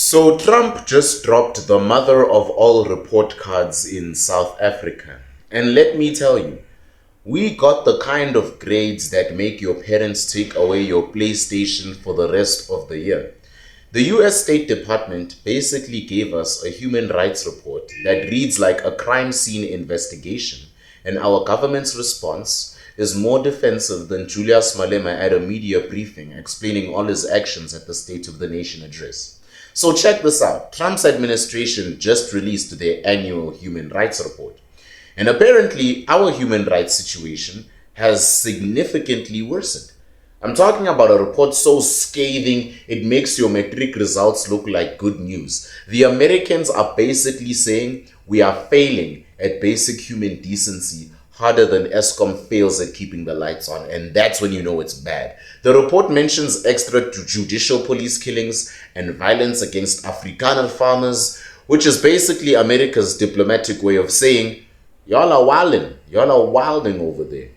So Trump just dropped the mother of all report cards in South Africa. And let me tell you, we got the kind of grades that make your parents take away your PlayStation for the rest of the year. The US State Department basically gave us a human rights report that reads like a crime scene investigation, and our government's response is more defensive than Julius Malema at a media briefing explaining all his actions at the State of the Nation address. So check this out. Trump's administration just released their annual human rights report. And apparently, our human rights situation has significantly worsened. I'm talking about a report so scathing, it makes your matric results look like good news. The Americans are basically saying we are failing at basic human decency harder than ESCOM fails at keeping the lights on, and that's when you know it's bad. The report mentions extrajudicial police killings and violence against Afrikaner farmers, which is basically America's diplomatic way of saying, y'all are wilding over there.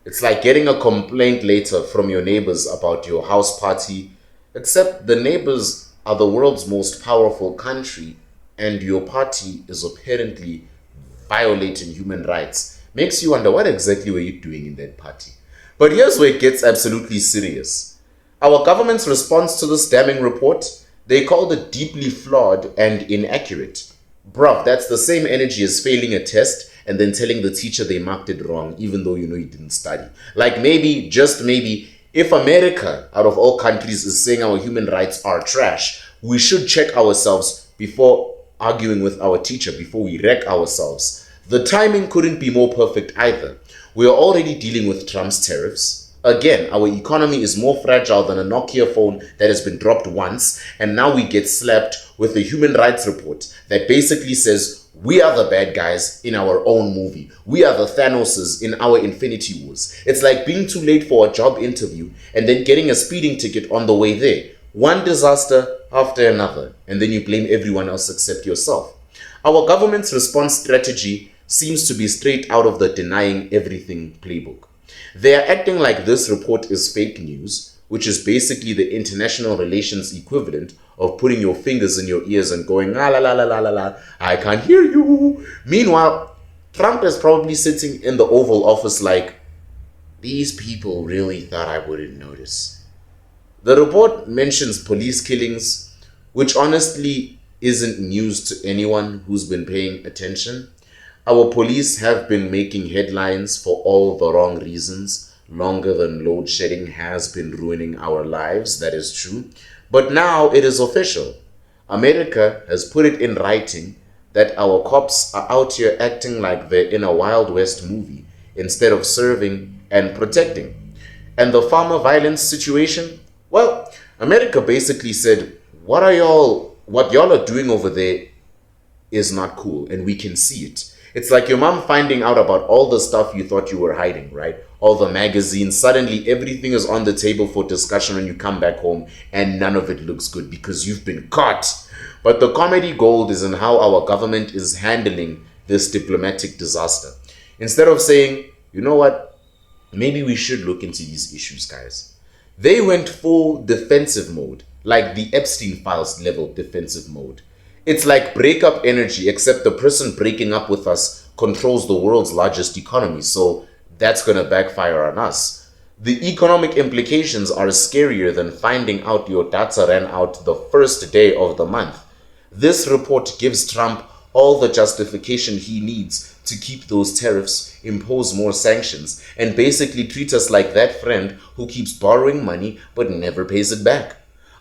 It's like getting a complaint later from your neighbors about your house party, except the neighbors are the world's most powerful country, and your party is apparently violating human rights. Makes you wonder, what exactly were you doing in that party? But here's where it gets absolutely serious. Our government's response to this damning report, they called it deeply flawed and inaccurate. Bruv, that's the same energy as failing a test and then telling the teacher they marked it wrong, even though you know you didn't study. Like maybe, just maybe, if America, out of all countries, is saying our human rights are trash, we should check ourselves before arguing with our teacher, before we wreck ourselves. The timing couldn't be more perfect either. We are already dealing with Trump's tariffs. Again, our economy is more fragile than a Nokia phone that has been dropped once, and now we get slapped with a human rights report that basically says we are the bad guys in our own movie. We are the Thanoses in our Infinity Wars. It's like being too late for a job interview and then getting a speeding ticket on the way there. One disaster after another, and then you blame everyone else except yourself. Our government's response strategy seems to be straight out of the denying everything playbook. They are acting like this report is fake news, which is basically the international relations equivalent of putting your fingers in your ears and going, la la la la la la la, I can't hear you. Meanwhile, Trump is probably sitting in the Oval Office like, these people really thought I wouldn't notice. The report mentions police killings, which honestly isn't news to anyone who's been paying attention. Our police have been making headlines for all the wrong reasons, longer than load shedding has been ruining our lives, that is true. But now it is official. America has put it in writing that our cops are out here acting like they're in a Wild West movie instead of serving and protecting. And the farmer violence situation? Well, America basically said, what y'all are doing over there is not cool, and we can see it. It's like your mom finding out about all the stuff you thought you were hiding, right? All the magazines, suddenly everything is on the table for discussion when you come back home, and none of it looks good because you've been caught. But the comedy gold is in how our government is handling this diplomatic disaster. Instead of saying, you know what, maybe we should look into these issues, guys. They went full defensive mode, like the Epstein Files level defensive mode. It's like breakup energy, except the person breaking up with us controls the world's largest economy, so that's going to backfire on us. The economic implications are scarier than finding out your data ran out the first day of the month. This report gives Trump all the justification he needs to keep those tariffs, impose more sanctions, and basically treat us like that friend who keeps borrowing money but never pays it back.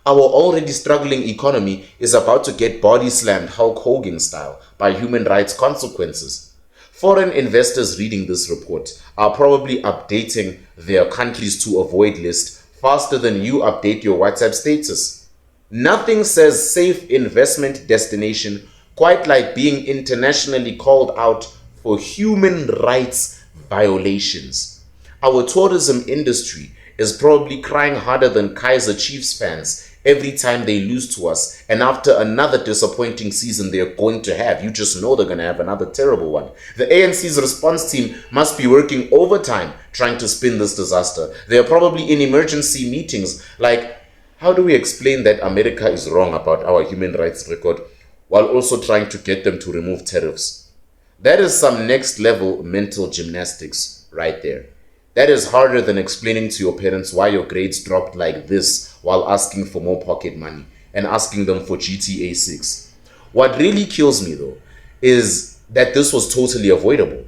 Our already struggling economy is about to get body slammed Hulk Hogan style by human rights consequences. Foreign investors reading this report are probably updating their countries to avoid list faster than you update your WhatsApp status. Nothing says safe investment destination quite like being internationally called out for human rights violations. Our tourism industry is probably crying harder than Kaizer Chiefs fans every time they lose to us, and after another disappointing season they're going to have. You just know they're going to have another terrible one. The ANC's response team must be working overtime trying to spin this disaster. They're probably in emergency meetings like, How do we explain that America is wrong about our human rights record while also trying to get them to remove tariffs? That is some next level mental gymnastics right there. That is harder than explaining to your parents why your grades dropped like this while asking for more pocket money and asking them for GTA 6. What really kills me though is that this was totally avoidable.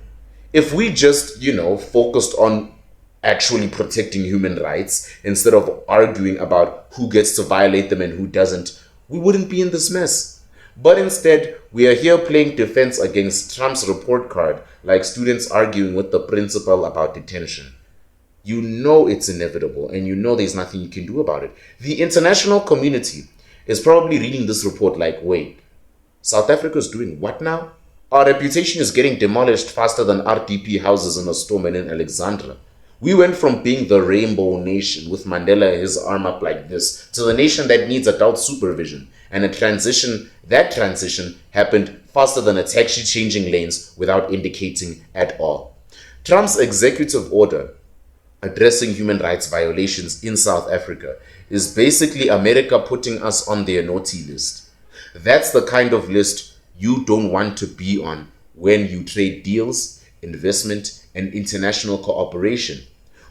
If we just, focused on actually protecting human rights instead of arguing about who gets to violate them and who doesn't, we wouldn't be in this mess. But instead, we are here playing defense against Trump's report card like students arguing with the principal about detention. You know it's inevitable and you know there's nothing you can do about it. The international community is probably reading this report like, wait, South Africa is doing what now? Our reputation is getting demolished faster than RDP houses in a storm in Alexandra. We went from being the rainbow nation with Mandela and his arm up like this to the nation that needs adult supervision. And that transition happened faster than a taxi changing lanes without indicating at all. Trump's executive order addressing human rights violations in South Africa is basically America putting us on their naughty list. That's the kind of list you don't want to be on when you trade deals, investment, and international cooperation.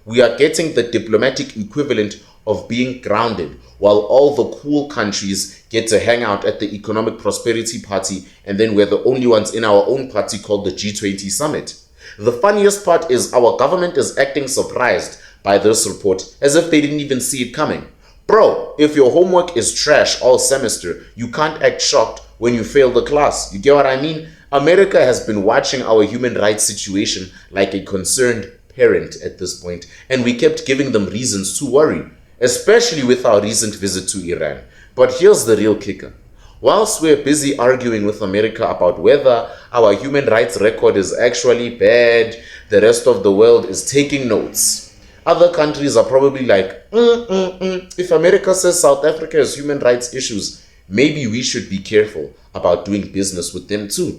We are getting the diplomatic equivalent of being grounded while all the cool countries get to hang out at the Economic Prosperity Party, and then we're the only ones in our own party called the G20 Summit. The funniest part is our government is acting surprised by this report as if they didn't even see it coming. Bro, if your homework is trash all semester, you can't act shocked when you fail the class. You get what I mean? America has been watching our human rights situation like a concerned parent at this point, and we kept giving them reasons to worry, especially with our recent visit to Iran. But here's the real kicker. Whilst we're busy arguing with America about whether our human rights record is actually bad, the rest of the world is taking notes. Other countries are probably like, if America says South Africa has human rights issues, maybe we should be careful about doing business with them too.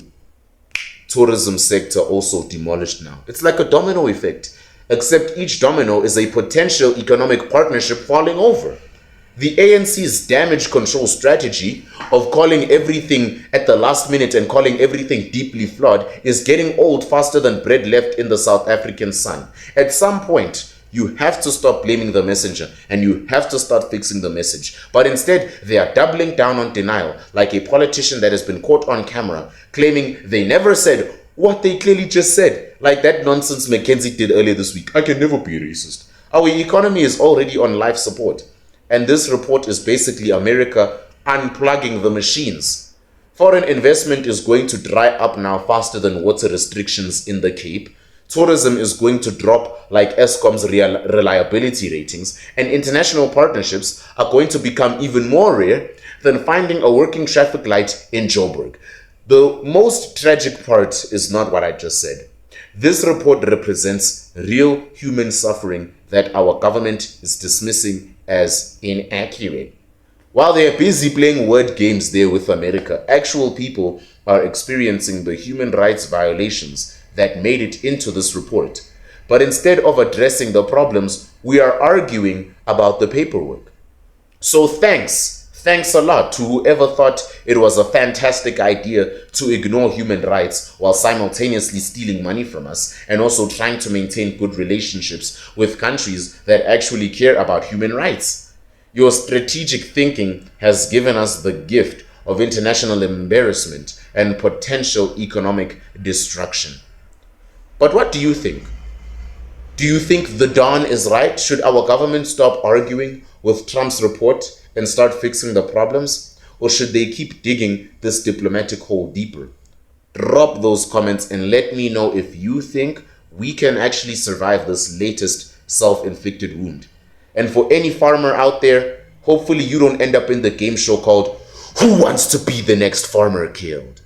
Tourism sector also demolished now. It's like a domino effect, except each domino is a potential economic partnership falling over. The ANC's damage control strategy of calling everything at the last minute and calling everything deeply flawed is getting old faster than bread left in the South African sun. At some point, you have to stop blaming the messenger and you have to start fixing the message. But instead, they are doubling down on denial, like a politician that has been caught on camera claiming they never said what they clearly just said, like that nonsense Mackenzie did earlier this week. I can never be racist. Our economy is already on life support. And this report is basically America unplugging the machines. Foreign investment is going to dry up now faster than water restrictions in the Cape. Tourism is going to drop like Eskom's reliability ratings, and international partnerships are going to become even more rare than finding a working traffic light in Joburg. The most tragic part is not what I just said. This report represents real human suffering that our government is dismissing as inaccurate. While they are busy playing word games there with America, actual people are experiencing the human rights violations that made it into this report. But instead of addressing the problems, we are arguing about the paperwork. So thanks a lot to whoever thought it was a fantastic idea to ignore human rights while simultaneously stealing money from us and also trying to maintain good relationships with countries that actually care about human rights. Your strategic thinking has given us the gift of international embarrassment and potential economic destruction. But what do you think? Do you think the Dawn is right? Should our government stop arguing with Trump's report and start fixing the problems? Or should they keep digging this diplomatic hole deeper? Drop those comments and let me know if you think we can actually survive this latest self-inflicted wound. And for any farmer out there, hopefully you don't end up in the game show called Who Wants to Be the Next Farmer Killed?